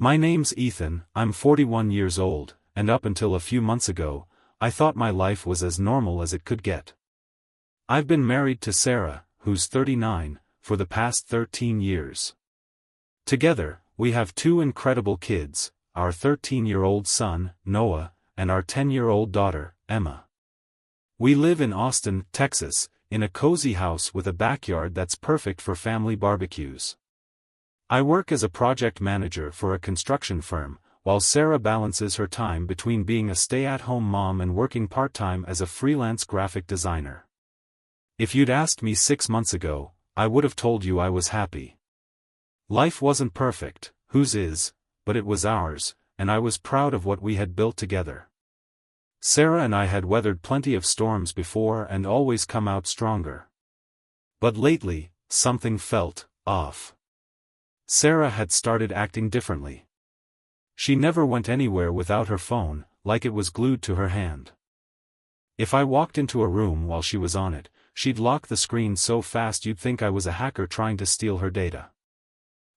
My name's Ethan, I'm 41 years old, and up until a few months ago, I thought my life was as normal as it could get. I've been married to Sarah, who's 39, for the past 13 years. Together, we have two incredible kids, our 13-year-old son, Noah, and our 10-year-old daughter, Emma. We live in Austin, Texas, in a cozy house with a backyard that's perfect for family barbecues. I work as a project manager for a construction firm, while Sarah balances her time between being a stay-at-home mom and working part-time as a freelance graphic designer. If you'd asked me 6 months ago, I would have told you I was happy. Life wasn't perfect, whose is, but it was ours, and I was proud of what we had built together. Sarah and I had weathered plenty of storms before and always come out stronger. But lately, something felt off. Sarah had started acting differently. She never went anywhere without her phone, like it was glued to her hand. If I walked into a room while she was on it, she'd lock the screen so fast you'd think I was a hacker trying to steal her data.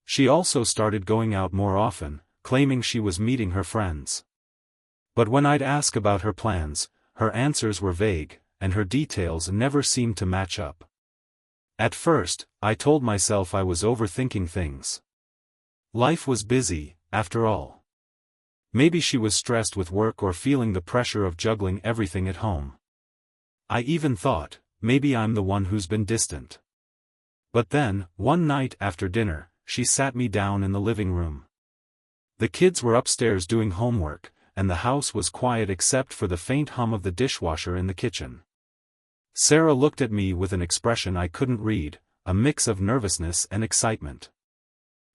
She also started going out more often, claiming she was meeting her friends. But when I'd ask about her plans, her answers were vague, and her details never seemed to match up. At first, I told myself I was overthinking things. Life was busy, after all. Maybe she was stressed with work or feeling the pressure of juggling everything at home. I even thought, maybe I'm the one who's been distant. But then, one night after dinner, she sat me down in the living room. The kids were upstairs doing homework, and the house was quiet except for the faint hum of the dishwasher in the kitchen. Sarah looked at me with an expression I couldn't read, a mix of nervousness and excitement.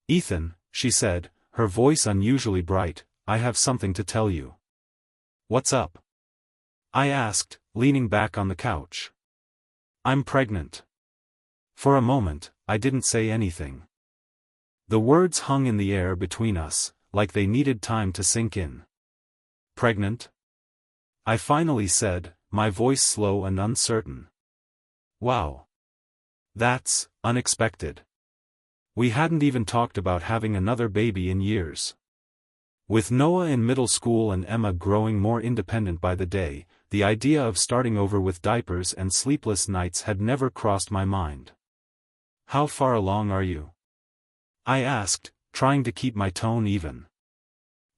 "Ethan," she said, her voice unusually bright, "I have something to tell you." "What's up?" I asked, leaning back on the couch. "I'm pregnant." For a moment, I didn't say anything. The words hung in the air between us, like they needed time to sink in. "Pregnant?" I finally said, my voice slow and uncertain. "Wow. That's unexpected." We hadn't even talked about having another baby in years. With Noah in middle school and Emma growing more independent by the day, the idea of starting over with diapers and sleepless nights had never crossed my mind. "How far along are you?" I asked, trying to keep my tone even.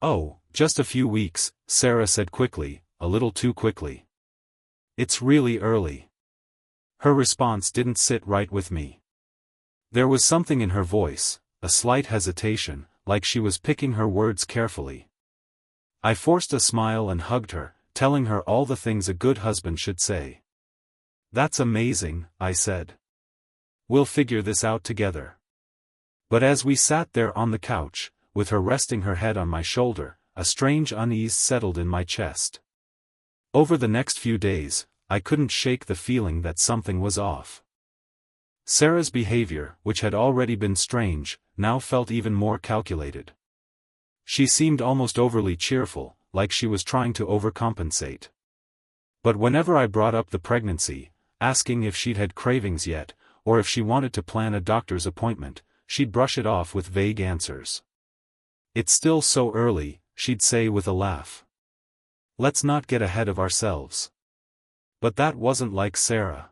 "Oh, just a few weeks," Sarah said quickly, a little too quickly. "It's really early." Her response didn't sit right with me. There was something in her voice, a slight hesitation, like she was picking her words carefully. I forced a smile and hugged her, telling her all the things a good husband should say. "That's amazing," I said. "We'll figure this out together." But as we sat there on the couch, with her resting her head on my shoulder, a strange unease settled in my chest. Over the next few days, I couldn't shake the feeling that something was off. Sarah's behavior, which had already been strange, now felt even more calculated. She seemed almost overly cheerful, like she was trying to overcompensate. But whenever I brought up the pregnancy, asking if she'd had cravings yet, or if she wanted to plan a doctor's appointment, she'd brush it off with vague answers. "It's still so early," she'd say with a laugh. "Let's not get ahead of ourselves." But that wasn't like Sarah.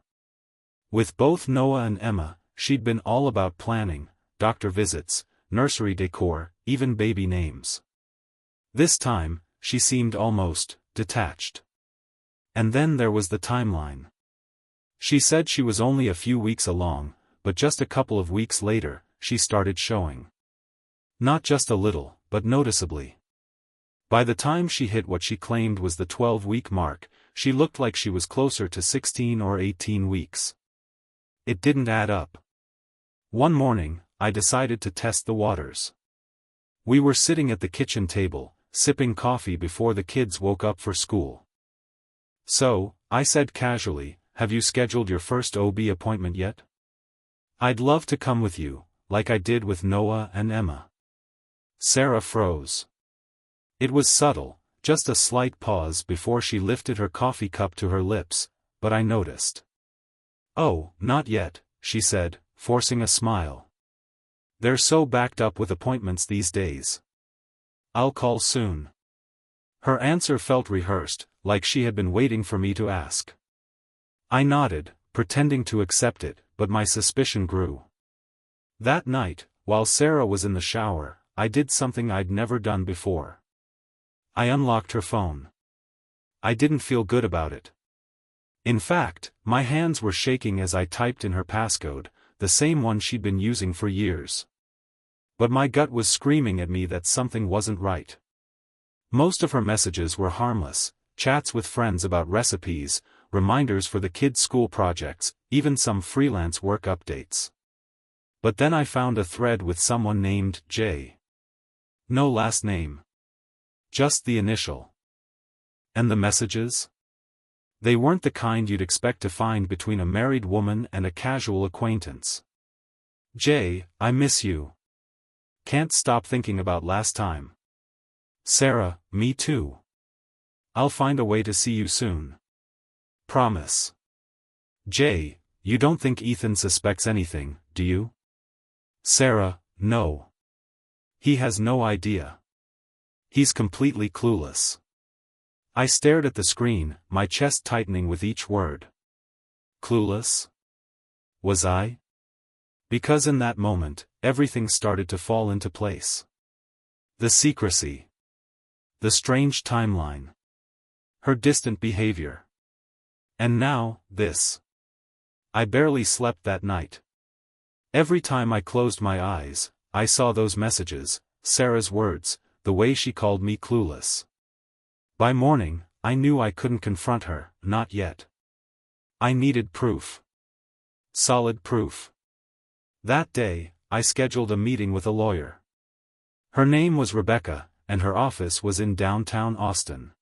With both Noah and Emma, she'd been all about planning, doctor visits, nursery decor, even baby names. This time, she seemed almost detached. And then there was the timeline. She said she was only a few weeks along, but just a couple of weeks later, she started showing. Not just a little, but noticeably. By the time she hit what she claimed was the 12-week mark, she looked like she was closer to 16 or 18 weeks. It didn't add up. One morning, I decided to test the waters. We were sitting at the kitchen table, sipping coffee before the kids woke up for school. "So," I said casually, "have you scheduled your first OB appointment yet? I'd love to come with you, like I did with Noah and Emma." Sarah froze. It was subtle, just a slight pause before she lifted her coffee cup to her lips, but I noticed. "Oh, not yet," she said, forcing a smile. "They're so backed up with appointments these days." I'll call soon. Her answer felt rehearsed, like she had been waiting for me to ask. I nodded, pretending to accept it, but my suspicion grew. That night, while Sarah was in the shower, I did something I'd never done before. I unlocked her phone. I didn't feel good about it. In fact, my hands were shaking as I typed in her passcode, the same one she'd been using for years. But my gut was screaming at me that something wasn't right. Most of her messages were harmless, chats with friends about recipes, reminders for the kids' school projects, even some freelance work updates. But then I found a thread with someone named J. No last name. Just the initial. And the messages? They weren't the kind you'd expect to find between a married woman and a casual acquaintance. J, I miss you. Can't stop thinking about last time. Sarah, me too. I'll find a way to see you soon. Promise. J, you don't think Ethan suspects anything, do you? Sarah, no. He has no idea. He's completely clueless. I stared at the screen, my chest tightening with each word. Clueless? Was I? Because in that moment, everything started to fall into place. The secrecy. The strange timeline. Her distant behavior. And now, this. I barely slept that night. Every time I closed my eyes, I saw those messages, Sarah's words, the way she called me clueless. By morning, I knew I couldn't confront her, not yet. I needed proof. Solid proof. That day, I scheduled a meeting with a lawyer. Her name was Rebecca, and her office was in downtown Austin.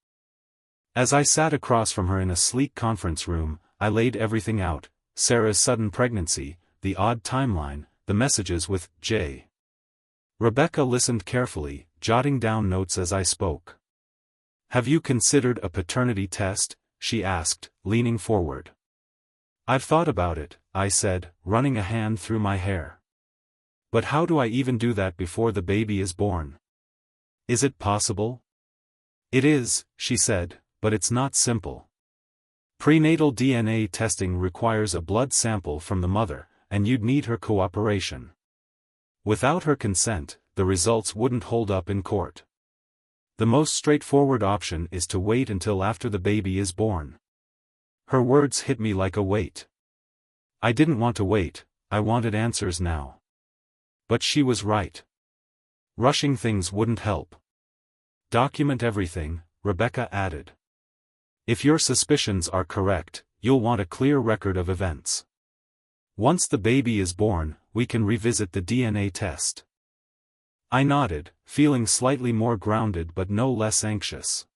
As I sat across from her in a sleek conference room, I laid everything out, Sarah's sudden pregnancy, the odd timeline, the messages with J. Rebecca listened carefully, jotting down notes as I spoke. Have you considered a paternity test? She asked, leaning forward. I've thought about it, I said, running a hand through my hair. But how do I even do that before the baby is born? Is it possible? It is, she said, but it's not simple. Prenatal DNA testing requires a blood sample from the mother, and you'd need her cooperation. Without her consent, the results wouldn't hold up in court. The most straightforward option is to wait until after the baby is born. Her words hit me like a weight. I didn't want to wait, I wanted answers now. But she was right. Rushing things wouldn't help. Document everything, Rebecca added. If your suspicions are correct, you'll want a clear record of events. Once the baby is born, we can revisit the DNA test. I nodded, feeling slightly more grounded but no less anxious.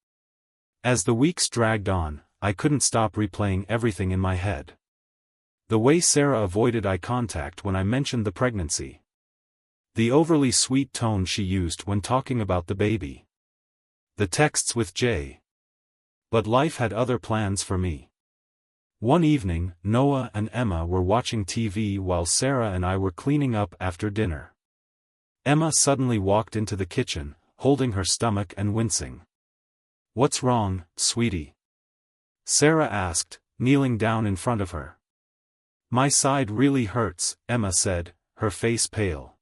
As the weeks dragged on, I couldn't stop replaying everything in my head. The way Sarah avoided eye contact when I mentioned the pregnancy. The overly sweet tone she used when talking about the baby. The texts with J. But life had other plans for me. One evening, Noah and Emma were watching TV while Sarah and I were cleaning up after dinner. Emma suddenly walked into the kitchen, holding her stomach and wincing. What's wrong, sweetie? Sarah asked, kneeling down in front of her. My side really hurts, Emma said, her face pale.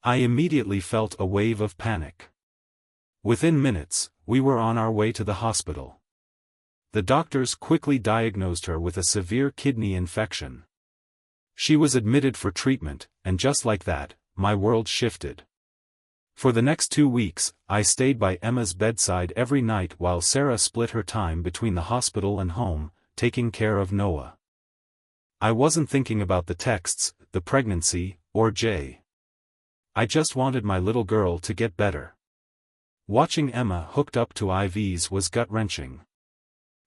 I immediately felt a wave of panic. Within minutes, we were on our way to the hospital. The doctors quickly diagnosed her with a severe kidney infection. She was admitted for treatment, and just like that, my world shifted. For the next 2 weeks, I stayed by Emma's bedside every night while Sarah split her time between the hospital and home, taking care of Noah. I wasn't thinking about the texts, the pregnancy, or Jay. I just wanted my little girl to get better. Watching Emma hooked up to IVs was gut-wrenching.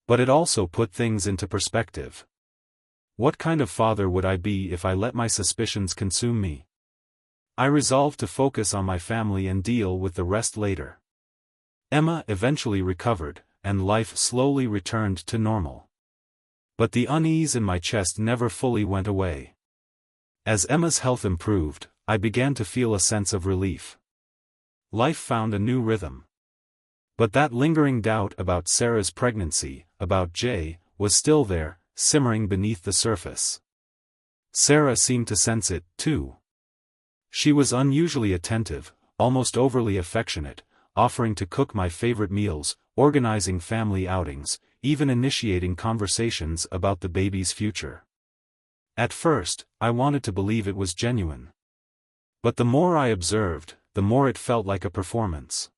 But it also put things into perspective. What kind of father would I be if I let my suspicions consume me? I resolved to focus on my family and deal with the rest later. Emma eventually recovered, and life slowly returned to normal. But the unease in my chest never fully went away. As Emma's health improved, I began to feel a sense of relief. Life found a new rhythm. But that lingering doubt about Sarah's pregnancy, about Jay, was still there, simmering beneath the surface. Sarah seemed to sense it, too. She was unusually attentive, almost overly affectionate, offering to cook my favorite meals, organizing family outings, even initiating conversations about the baby's future. At first, I wanted to believe it was genuine. But the more I observed, the more it felt like a performance.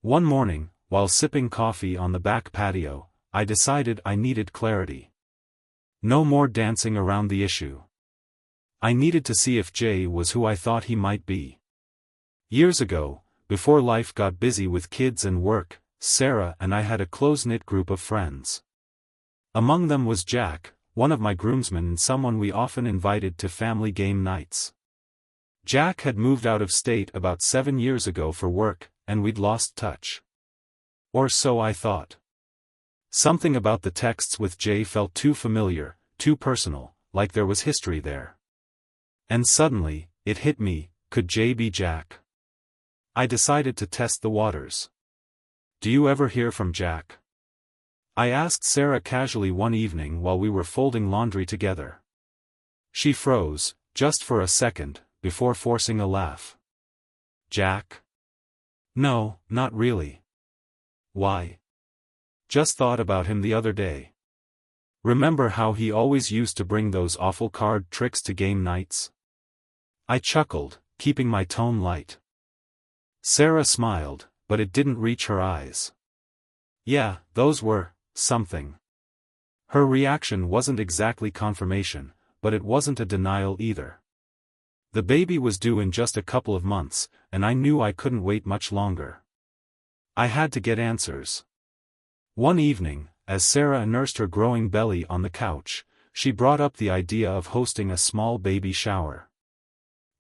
One morning, while sipping coffee on the back patio, I decided I needed clarity. No more dancing around the issue. I needed to see if Jay was who I thought he might be. Years ago, before life got busy with kids and work, Sarah and I had a close-knit group of friends. Among them was Jack, one of my groomsmen and someone we often invited to family game nights. Jack had moved out of state about 7 years ago for work, and we'd lost touch. Or so I thought. Something about the texts with Jay felt too familiar, too personal, like there was history there. And suddenly, it hit me, could Jay be Jack? I decided to test the waters. Do you ever hear from Jack? I asked Sarah casually one evening while we were folding laundry together. She froze, just for a second, before forcing a laugh. Jack? No, not really. Why? Just thought about him the other day. Remember how he always used to bring those awful card tricks to game nights? I chuckled, keeping my tone light. Sarah smiled, but it didn't reach her eyes. Yeah, those were something. Her reaction wasn't exactly confirmation, but it wasn't a denial either. The baby was due in just a couple of months, and I knew I couldn't wait much longer. I had to get answers. One evening, as Sarah nursed her growing belly on the couch, she brought up the idea of hosting a small baby shower.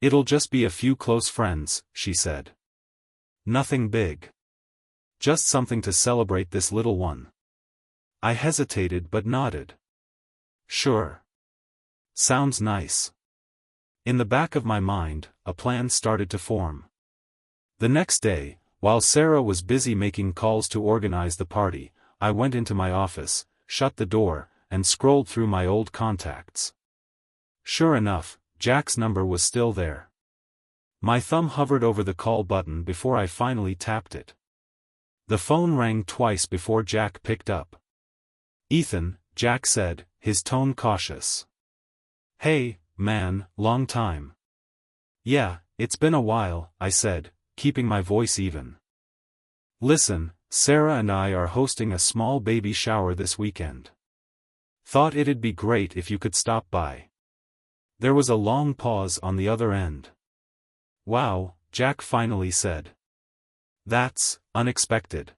It'll just be a few close friends, she said. Nothing big. Just something to celebrate this little one. I hesitated but nodded. Sure. Sounds nice. In the back of my mind, a plan started to form. The next day, while Sarah was busy making calls to organize the party, I went into my office, shut the door, and scrolled through my old contacts. Sure enough, Jack's number was still there. My thumb hovered over the call button before I finally tapped it. The phone rang twice before Jack picked up. Ethan, Jack said, his tone cautious. Hey, man, long time. Yeah, it's been a while, I said, keeping my voice even. Listen, Sarah and I are hosting a small baby shower this weekend. Thought it'd be great if you could stop by. There was a long pause on the other end. Wow, Jack finally said. That's unexpected.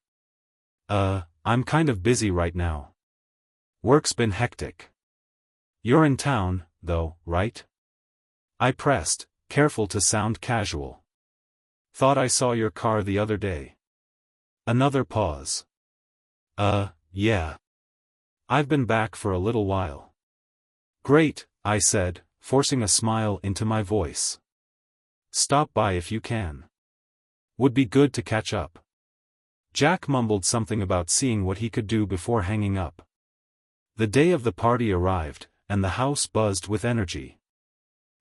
I'm kind of busy right now. Work's been hectic. You're in town, though, right? I pressed, careful to sound casual. Thought I saw your car the other day. Another pause. Yeah. I've been back for a little while. Great, I said, forcing a smile into my voice. Stop by if you can. Would be good to catch up. Jack mumbled something about seeing what he could do before hanging up. The day of the party arrived, and the house buzzed with energy.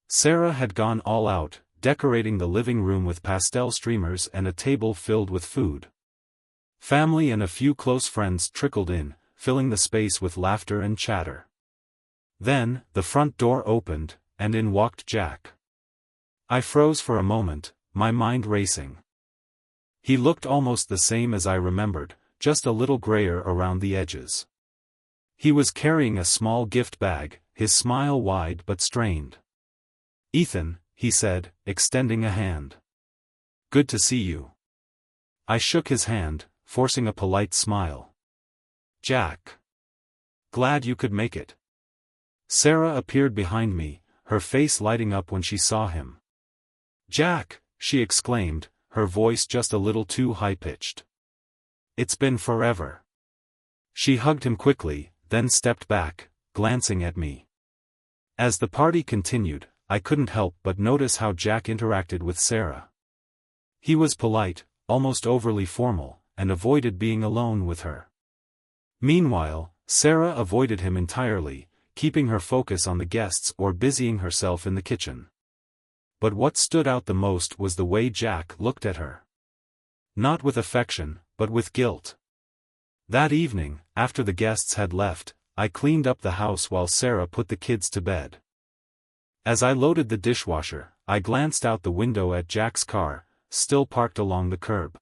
Sarah had gone all out, decorating the living room with pastel streamers and a table filled with food. Family and a few close friends trickled in, filling the space with laughter and chatter. Then, the front door opened, and in walked Jack. I froze for a moment, my mind racing. He looked almost the same as I remembered, just a little grayer around the edges. He was carrying a small gift bag, his smile wide but strained. Ethan, he said, extending a hand. Good to see you. I shook his hand, forcing a polite smile. Jack. Glad you could make it. Sarah appeared behind me, her face lighting up when she saw him. Jack, she exclaimed, her voice just a little too high-pitched. It's been forever. She hugged him quickly, then stepped back, glancing at me. As the party continued, I couldn't help but notice how Jack interacted with Sarah. He was polite, almost overly formal, and avoided being alone with her. Meanwhile, Sarah avoided him entirely, keeping her focus on the guests or busying herself in the kitchen. But what stood out the most was the way Jack looked at her. Not with affection, but with guilt. That evening, after the guests had left, I cleaned up the house while Sarah put the kids to bed. As I loaded the dishwasher, I glanced out the window at Jack's car, still parked along the curb.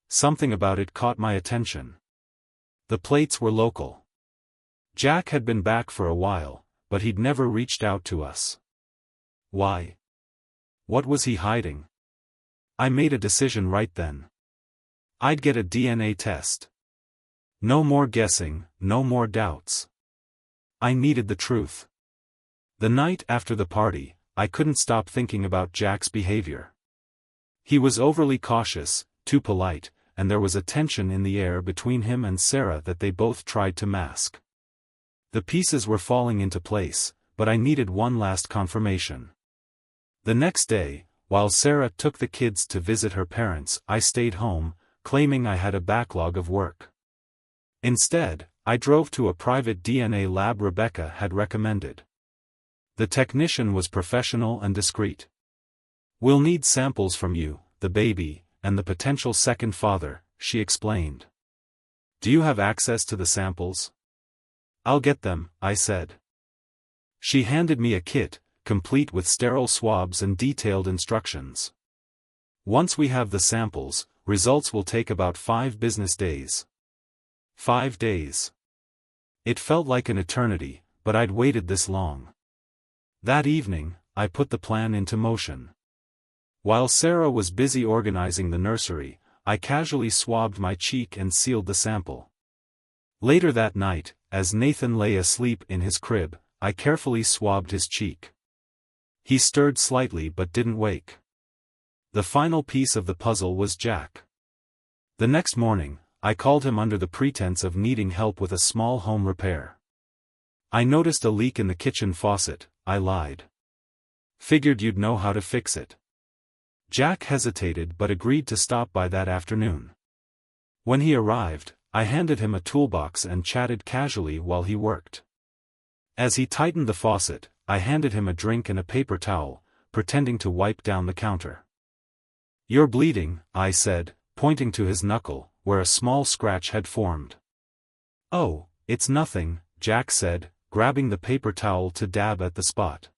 Something about it caught my attention. The plates were local. Jack had been back for a while, but he'd never reached out to us. Why? What was he hiding? I made a decision right then. I'd get a DNA test. No more guessing, no more doubts. I needed the truth. The night after the party, I couldn't stop thinking about Jack's behavior. He was overly cautious, too polite, and there was a tension in the air between him and Sarah that they both tried to mask. The pieces were falling into place, but I needed one last confirmation. The next day, while Sarah took the kids to visit her parents, I stayed home, claiming I had a backlog of work. Instead, I drove to a private DNA lab Rebecca had recommended. The technician was professional and discreet. "We'll need samples from you, the baby, and the potential second father," she explained. "Do you have access to the samples?" "I'll get them," I said. She handed me a kit, complete with sterile swabs and detailed instructions. "Once we have the samples, results will take about 5 business days." 5 days. It felt like an eternity, but I'd waited this long. That evening, I put the plan into motion. While Sarah was busy organizing the nursery, I casually swabbed my cheek and sealed the sample. Later that night, as Nathan lay asleep in his crib, I carefully swabbed his cheek. He stirred slightly but didn't wake. The final piece of the puzzle was Jack. The next morning, I called him under the pretense of needing help with a small home repair. "I noticed a leak in the kitchen faucet," I lied. "Figured you'd know how to fix it." Jack hesitated but agreed to stop by that afternoon. When he arrived, I handed him a toolbox and chatted casually while he worked. As he tightened the faucet, I handed him a drink and a paper towel, pretending to wipe down the counter. "You're bleeding," I said, pointing to his knuckle, where a small scratch had formed. "Oh, it's nothing," Jack said, grabbing the paper towel to dab at the spot.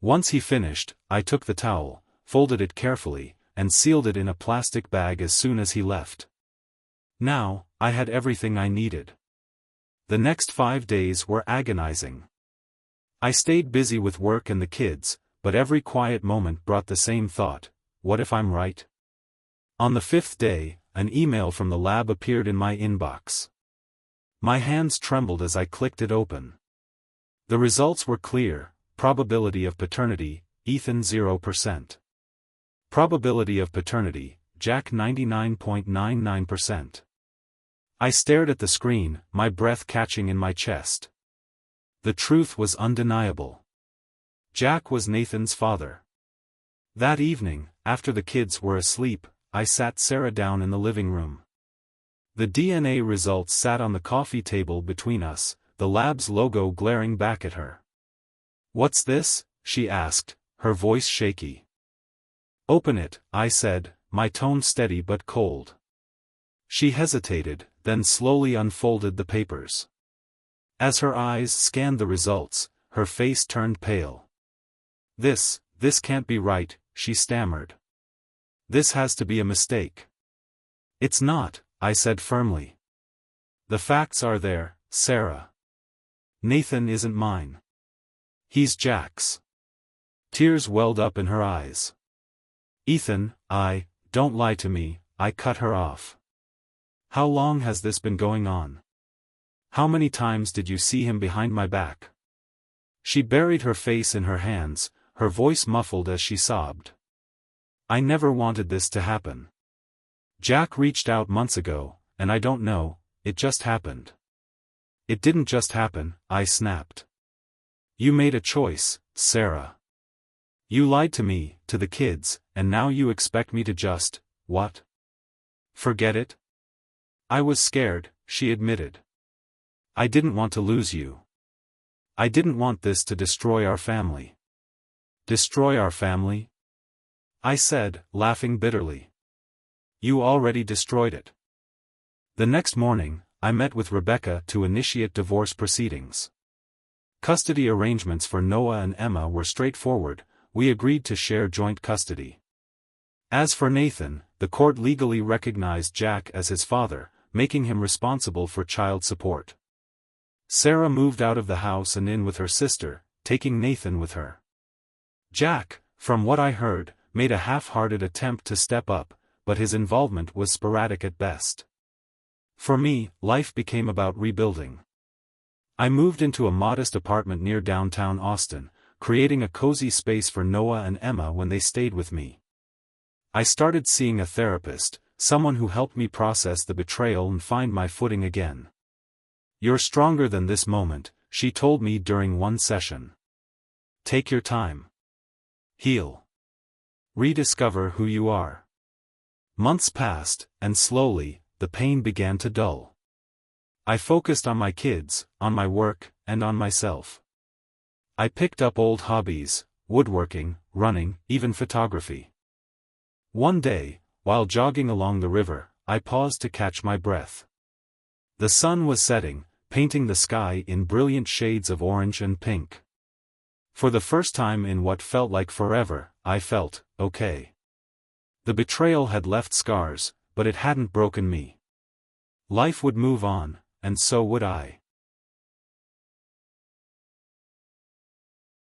Once he finished, I took the towel, folded it carefully, and sealed it in a plastic bag as soon as he left. Now, I had everything I needed. The next 5 days were agonizing. I stayed busy with work and the kids, but every quiet moment brought the same thought: what if I'm right? On the 5th day, an email from the lab appeared in my inbox. My hands trembled as I clicked it open. The results were clear: probability of paternity, Ethan 0%. Probability of paternity, Jack 99.99%. I stared at the screen, my breath catching in my chest. The truth was undeniable. Jack was Nathan's father. That evening, after the kids were asleep, I sat Sarah down in the living room. The DNA results sat on the coffee table between us, the lab's logo glaring back at her. "What's this?" she asked, her voice shaky. "Open it," I said, my tone steady but cold. She hesitated, then slowly unfolded the papers. As her eyes scanned the results, her face turned pale. This can't be right," she stammered. "This has to be a mistake." "It's not," I said firmly. "The facts are there, Sarah. Nathan isn't mine. He's Jack's." Tears welled up in her eyes. "Ethan, don't lie to me," I cut her off. "How long has this been going on? How many times did you see him behind my back?" She buried her face in her hands, her voice muffled as she sobbed. "I never wanted this to happen. Jack reached out months ago, and I don't know, it just happened." "It didn't just happen," I snapped. "You made a choice, Sarah. You lied to me, to the kids, and now you expect me to just, what? Forget it? I was scared, she admitted. I didn't want to lose you. I didn't want this to destroy our family. Destroy our family? I said, laughing bitterly. You already destroyed it. The next morning, I met with Rebecca to initiate divorce proceedings. Custody arrangements for Noah and Emma were straightforward. We agreed to share joint custody. As for Nathan, the court legally recognized Jack as his father, making him responsible for child support. Sarah moved out of the house and in with her sister, taking Nathan with her. Jack, from what I heard, made a half-hearted attempt to step up, but his involvement was sporadic at best. For me, life became about rebuilding. I moved into a modest apartment near downtown Austin, creating a cozy space for Noah and Emma when they stayed with me. I started seeing a therapist, someone who helped me process the betrayal and find my footing again. You're stronger than this moment, she told me during one session. Take your time. Heal. Rediscover who you are. Months passed, and slowly, the pain began to dull. I focused on my kids, on my work, and on myself. I picked up old hobbies, woodworking, running, even photography. One day, while jogging along the river, I paused to catch my breath. The sun was setting, painting the sky in brilliant shades of orange and pink. For the first time in what felt like forever, I felt okay. The betrayal had left scars, but it hadn't broken me. Life would move on, and so would I.